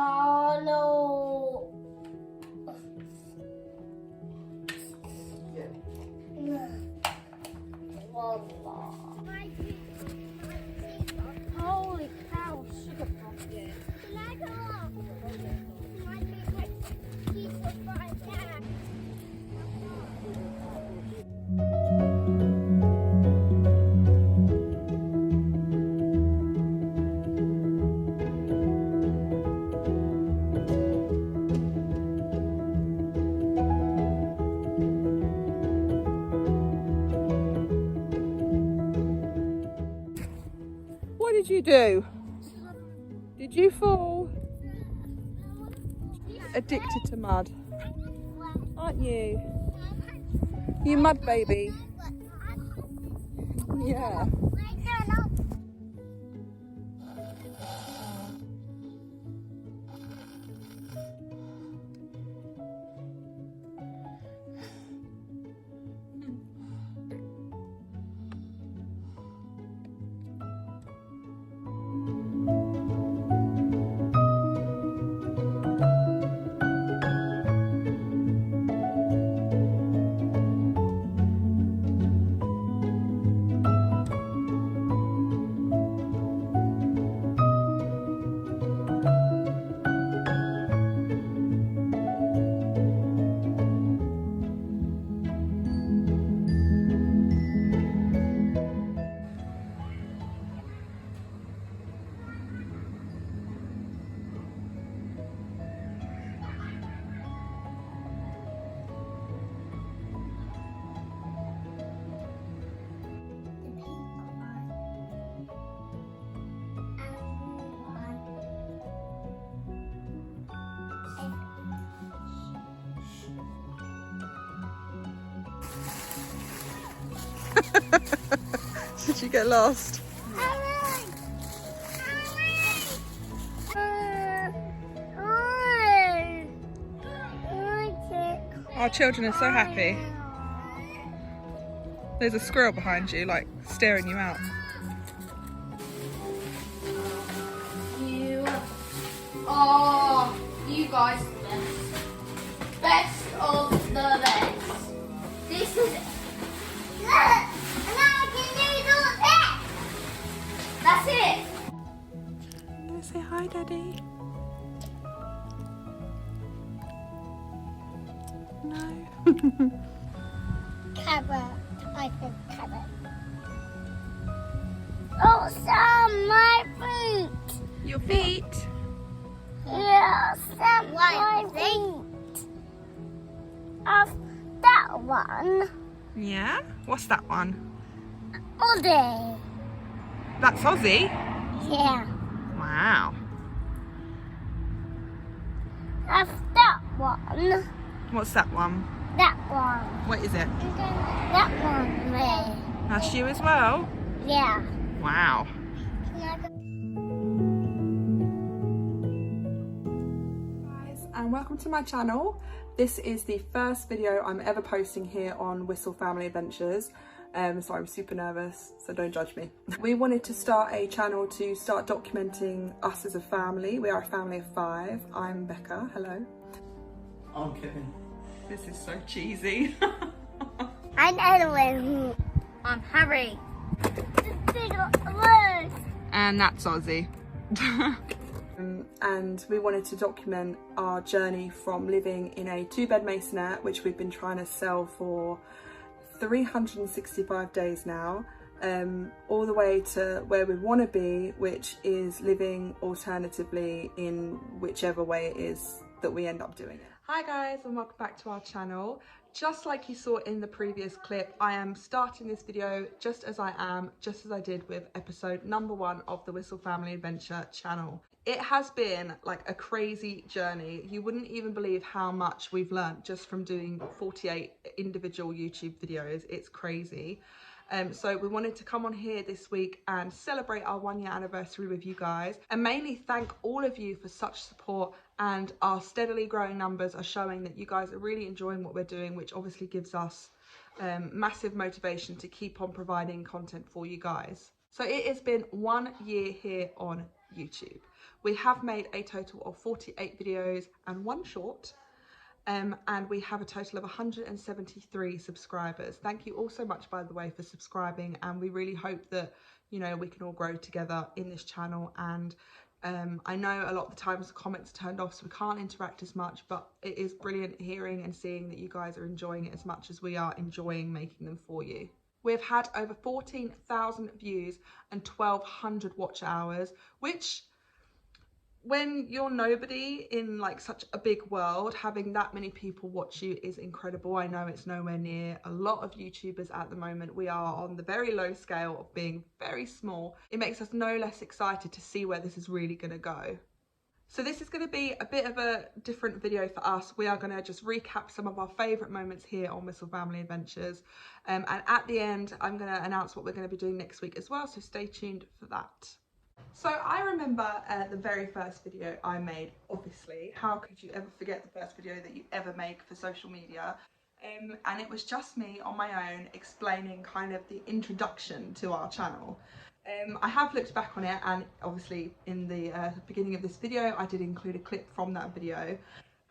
Oh no. Holy cow, sugar pop. Yeah. Can I go off? Can I take my piece of fried cat? What did you do? Did you fall? Addicted to mud, aren't you? You mud baby. Yeah. Did you get lost? Our children are so happy. There's a squirrel behind you, like staring you out. You are, you guys, the best. Best of the best. This is it. Look, and now I can use all this. That's it. Say hi, Daddy. No. Carrot. I said carrot. Oh, some my feet. Your feet. Yeah, some my feet. Of that one. Yeah? What's that one? Ozzy. That's Ozzy? Yeah. Wow. Of that one. What's that one? That one. What is it? That one, me. That's you as well? Yeah. Wow. Guys, and welcome to my channel. This is the first video I'm ever posting here on Wistl Family Adventures. So I'm super nervous, so don't judge me. We wanted to start a channel to start documenting us as a family. We are a family of 5. I'm Becca, hello. I'm Kevin. This is so cheesy. I'm Edwin. I'm Harry. And that's Ozzy. And we wanted to document our journey from living in a 2-bed masonette, which we've been trying to sell for 365 days now, all the way to where we want to be, which is living alternatively in whichever way it is that we end up doing it. Hi guys, and welcome back to our channel. Just like you saw in the previous clip, I am starting this video just as I did with episode number 1 of the Wistl Family Adventure channel. It has been like a crazy journey. You wouldn't even believe how much we've learned just from doing 48 individual YouTube videos. It's crazy. So we wanted to come on here this week and celebrate our 1-year anniversary with you guys, and mainly thank all of you for such support, and our steadily growing numbers are showing that you guys are really enjoying what we're doing, which obviously gives us massive motivation to keep on providing content for you guys. So it has been 1 year here on YouTube. We have made a total of 48 videos and 1 short. And we have a total of 173 subscribers. Thank you all so much, by the way, for subscribing, and we really hope that, you know, we can all grow together in this channel. And I know a lot of the times the comments are turned off, so we can't interact as much, but it is brilliant hearing and seeing that you guys are enjoying it as much as we are enjoying making them for you. We've had over 14,000 views and 1,200 watch hours, which, when you're nobody in like such a big world, having that many people watch you is incredible. I know it's nowhere near a lot of YouTubers at the moment. We are on the very low scale of being very small. It makes us no less excited to see where this is really going to go. So this is going to be a bit of a different video for us. We are going to just recap some of our favourite moments here on Wistl Family Adventures. And at the end, I'm going to announce what we're going to be doing next week as well. So stay tuned for that. So I remember the very first video I made, obviously. How could you ever forget the first video that you ever make for social media? And it was just me on my own explaining kind of the introduction to our channel. I have looked back on it, and obviously in the beginning of this video I did include a clip from that video.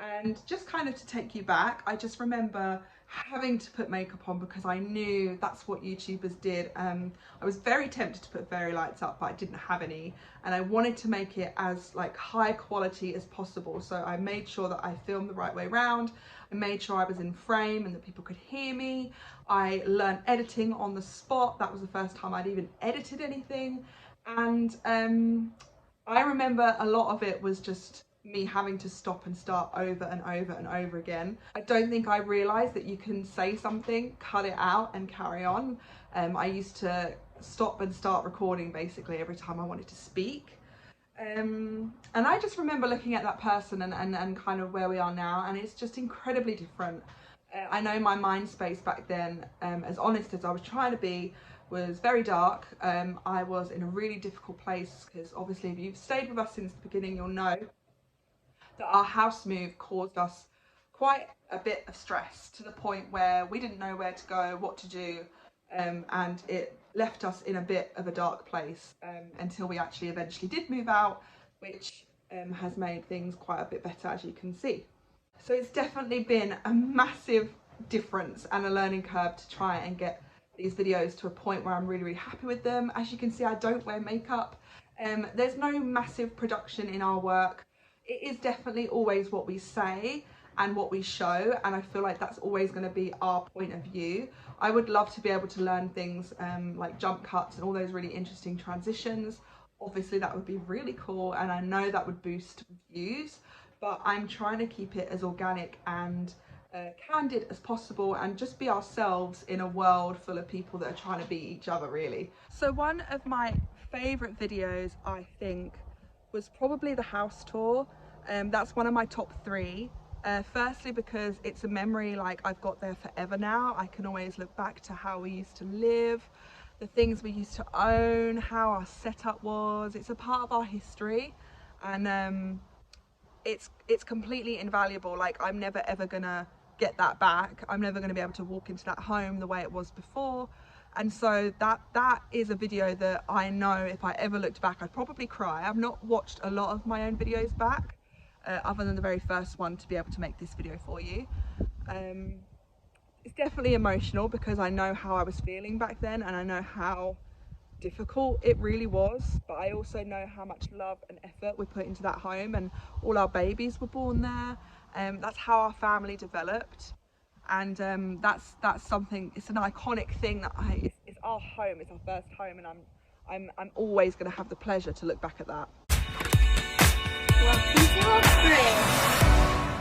And just kind of to take you back, I just remember having to put makeup on because I knew that's what YouTubers did. I was very tempted to put fairy lights up, but I didn't have any, and I wanted to make it as like high quality as possible. So I made sure that I filmed the right way around. I made sure I was in frame and that people could hear me. I learned editing on the spot. That was the first time I'd even edited anything. And I remember a lot of it was just me having to stop and start over and over and over again. I don't think I realised that you can say something, cut it out and carry on. I used to stop and start recording basically every time I wanted to speak. And I just remember looking at that person and kind of where we are now, and it's just incredibly different. I know my mind space back then, as honest as I was trying to be, was very dark. I was in a really difficult place because obviously if you've stayed with us since the beginning, you'll know that our house move caused us quite a bit of stress, to the point where we didn't know where to go, what to do, and it left us in a bit of a dark place until we actually eventually did move out, which has made things quite a bit better, as you can see. So it's definitely been a massive difference and a learning curve to try and get these videos to a point where I'm really, really happy with them. As you can see, I don't wear makeup. There's no massive production in our work. It is definitely always what we say and what we show, and I feel like that's always going to be our point of view. I would love to be able to learn things like jump cuts and all those really interesting transitions. Obviously that would be really cool, and I know that would boost views, but I'm trying to keep it as organic and candid as possible and just be ourselves in a world full of people that are trying to be each other, really. So one of my favourite videos, I think, was probably the house tour. That's one of my top 3. Firstly because it's a memory like I've got there forever now. I can always look back to how we used to live, the things we used to own, how our setup was. It's a part of our history, and it's completely invaluable. Like, I'm never ever gonna get that back. I'm never gonna be able to walk into that home the way it was before. And so that is a video that I know if I ever looked back, I'd probably cry. I've not watched a lot of my own videos back, other than the very first one, to be able to make this video for you. It's definitely emotional because I know how I was feeling back then, and I know how difficult it really was, but I also know how much love and effort we put into that home, and all our babies were born there. That's how our family developed. And that's something, it's an iconic thing that it's our home, it's our first home, and I'm always going to have the pleasure to look back at that.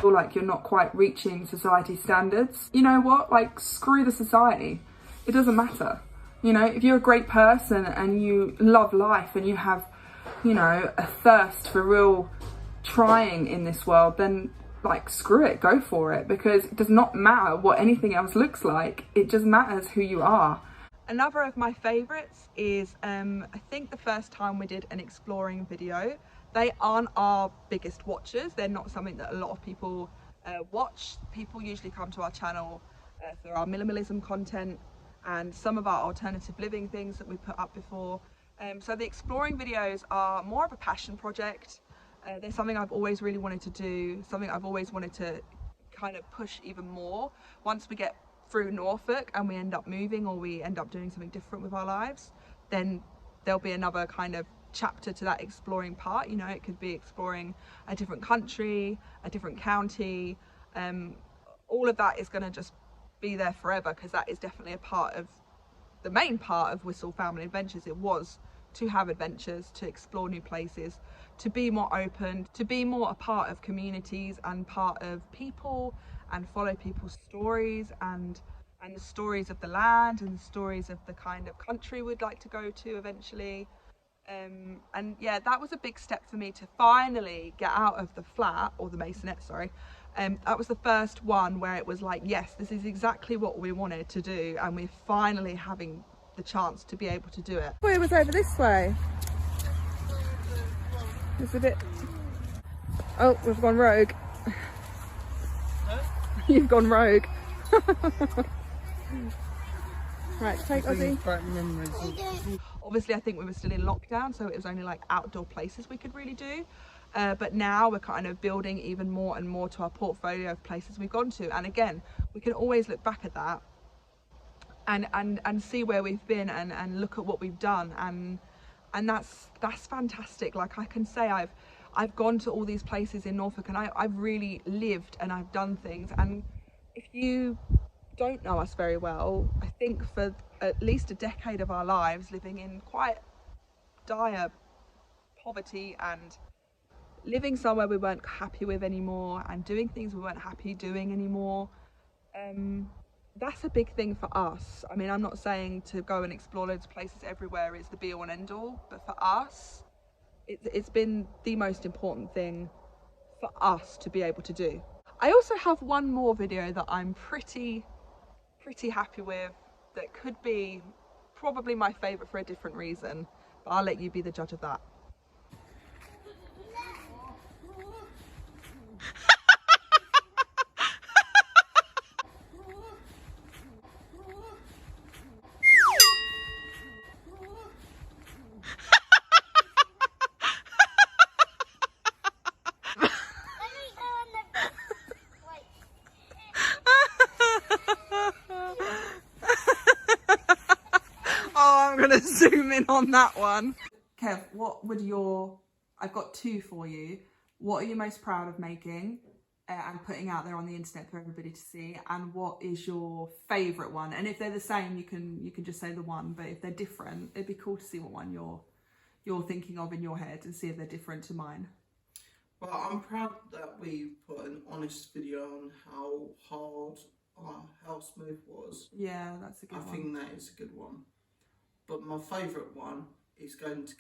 Feel like you're not quite reaching society standards. You know what, like, screw the society, it doesn't matter. You know, if you're a great person and you love life and you have, you know, a thirst for real trying in this world, then like, screw it, go for it, because it does not matter what anything else looks like. It just matters who you are. Another of my favorites is I think the first time we did an exploring video. They aren't our biggest watchers. They're not something that a lot of people watch. People usually come to our channel for our minimalism content and some of our alternative living things that we put up before. So the exploring videos are more of a passion project. They're something I've always really wanted to do, something I've always wanted to kind of push even more. Once we get through Norfolk and we end up moving, or we end up doing something different with our lives, then there'll be another kind of chapter to that exploring part. You know, it could be exploring a different country, a different county. All of that is going to just be there forever, because that is definitely a part of the main part of Wistl Family Adventures. It was to have adventures, to explore new places, to be more open, to be more a part of communities and part of people, and follow people's stories and the stories of the land and the stories of the kind of country we'd like to go to eventually. And yeah, that was a big step for me to finally get out of the flat, or the masonette, sorry. That was the first one where it was like, yes, this is exactly what we wanted to do, and we're finally having the chance to be able to do it. It was over this way. It's a bit... Oh, we've gone rogue. Huh? You've gone rogue. Right, take Ozzy. Obviously, I think we were still in lockdown, so it was only like outdoor places we could really do. But now we're kind of building even more and more to our portfolio of places we've gone to. And again, we can always look back at that and see where we've been and look at what we've done. And that's fantastic. Like, I can say I've gone to all these places in Norfolk, and I've really lived and I've done things. And if you don't know us very well, I think for at least a decade of our lives living in quite dire poverty and living somewhere we weren't happy with anymore and doing things we weren't happy doing anymore, that's a big thing for us. I mean, I'm not saying to go and explore loads of places everywhere is the be all and end all, but for us it's been the most important thing for us to be able to do. I also have one more video that I'm pretty happy with, that could be probably my favourite for a different reason, but I'll let you be the judge of that. I'm gonna zoom in on that one. Kev, what would I've got two for you. What are you most proud of making and putting out there on the internet for everybody to see? And what is your favourite one? And if they're the same, you can just say the one, but if they're different, it'd be cool to see what one you're thinking of in your head and see if they're different to mine. Well, I'm proud that we put an honest video on how hard our house move was. Yeah, that's a good one. I think that is a good one. But my favourite one is going to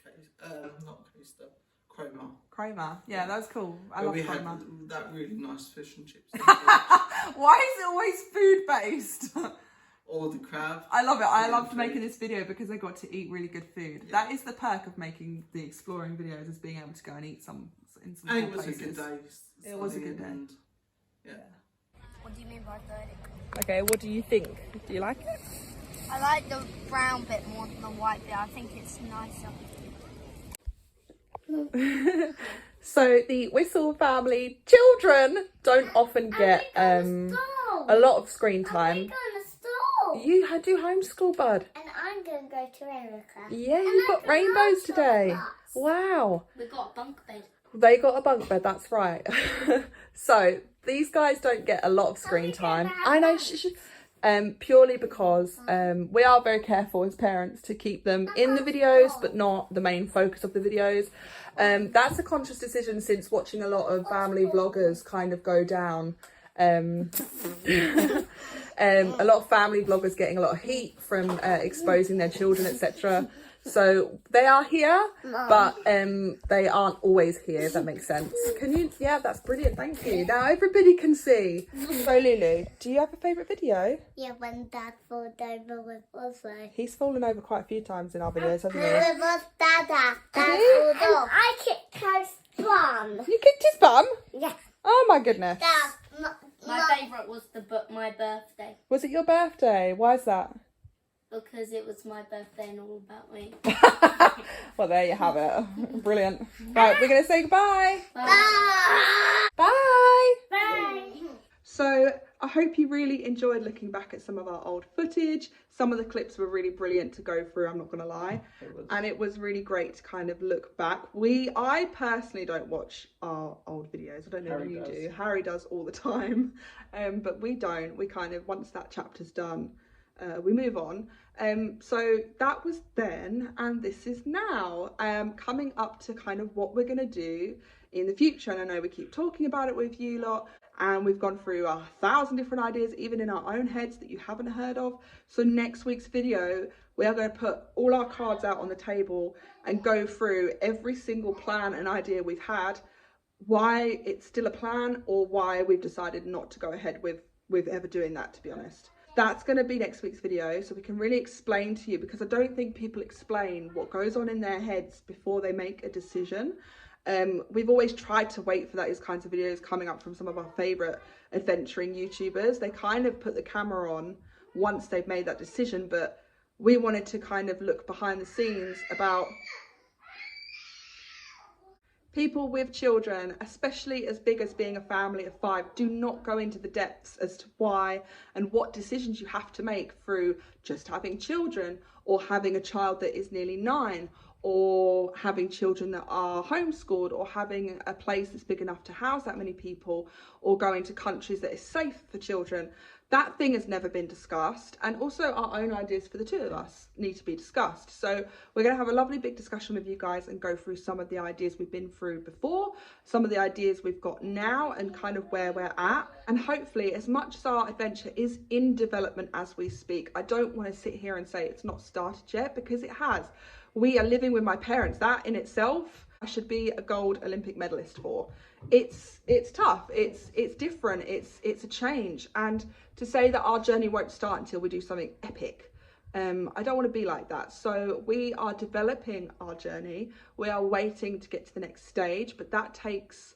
Cromer. Cromer, yeah, that's cool. I love Cromer. We had that really nice fish and chips. Why is it always food based? Or the crab. I love it. I loved making this video because I got to eat really good food. Yeah. That is the perk of making the exploring videos, is being able to go and eat in some and it cool was places. a good day. It was a good day. Yeah. What do you mean by verdict? Okay, what do you think? Do you like it? I like the brown bit more than the white bit. I think it's nicer. So the Wistl family children don't often get a lot of screen time. You do homeschool, bud. And I'm going to go to Erica. Yeah, you've got rainbows today. Wow. We got a bunk bed. They got a bunk bed, that's right. So these guys don't get a lot of screen time. I know, purely because we are very careful as parents to keep them in the videos, but not the main focus of the videos. That's a conscious decision since watching a lot of family vloggers kind of go down. A lot of family vloggers getting a lot of heat from exposing their children, etc. So they are here, but they aren't always here, if that makes sense. Can you? Yeah, that's brilliant. Thank you. Now everybody can see. So Lulu, do you have a favourite video? Yeah, when Dad falls over with Ozzy. He's fallen over quite a few times in our videos, hasn't he? It was Dada. Dad Really? falls off. I kicked his bum. You kicked his bum? Yeah. Oh my goodness. Dad, My favourite was my birthday. Was it your birthday? Why is that? because it was my birthday and all about me. Well, there you have it. Brilliant. Right, we're going to say goodbye. Bye. Bye. Bye. So I hope you really enjoyed looking back at some of our old footage. Some of the clips were really brilliant to go through, I'm not going to lie. And it was really great to kind of look back. I personally don't watch our old videos. I don't know if you do. Harry does all the time. But we don't. We kind of, once that chapter's done, we move on. So that was then, and this is now. Coming up to kind of what we're going to do in the future. And I know we keep talking about it with you lot. And we've gone through 1,000 different ideas, even in our own heads, that you haven't heard of. So next week's video, we are going to put all our cards out on the table and go through every single plan and idea we've had, why it's still a plan, or why we've decided not to go ahead with ever doing that, to be honest. That's going to be next week's video, so we can really explain to you, because I don't think people explain what goes on in their heads before they make a decision. We've always tried to wait for those kinds of videos coming up from some of our favourite adventuring YouTubers. They kind of put the camera on once they've made that decision, but we wanted to kind of look behind the scenes about people with children, especially as big as being a family of 5, do not go into the depths as to why and what decisions you have to make through just having children, or having a child that is nearly 9, or having children that are homeschooled, or having a place that's big enough to house that many people, or going to countries that is safe for children. That thing has never been discussed, and also our own ideas for the two of us need to be discussed. So we're going to have a lovely big discussion with you guys and go through some of the ideas we've been through before, some of the ideas we've got now, and kind of where we're at. And hopefully, as much as our adventure is in development as we speak, I don't want to sit here and say it's not started yet, because it has. We are living with my parents. That in itself, I should be a gold Olympic medalist for. It's tough. It's different. It's a change. And to say that our journey won't start until we do something epic, I don't want to be like that. So we are developing our journey. We are waiting to get to the next stage, but that takes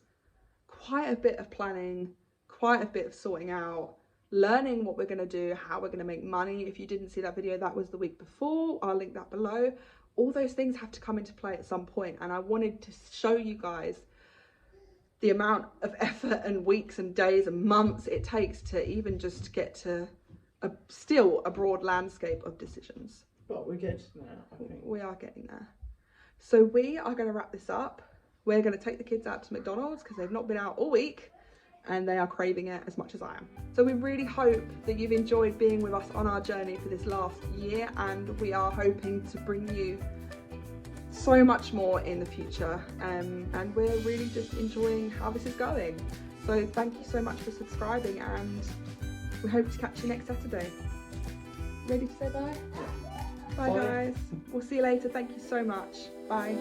quite a bit of planning, quite a bit of sorting out, learning what we're going to do, how we're going to make money. If you didn't see that video, that was the week before. I'll link that below. All those things have to come into play at some point, and I wanted to show you guys the amount of effort and weeks and days and months it takes to even just get to still a broad landscape of decisions. But we're getting there, I think. We are getting there. So we are going to wrap this up. We're going to take the kids out to McDonald's because they've not been out all week, and they are craving it as much as I am. So we really hope that you've enjoyed being with us on our journey for this last year, and we are hoping to bring you so much more in the future, and we're really just enjoying how this is going. So thank you so much for subscribing, and we hope to catch you next Saturday. Ready to say bye? Bye guys. We'll see you later. Thank you so much. Bye.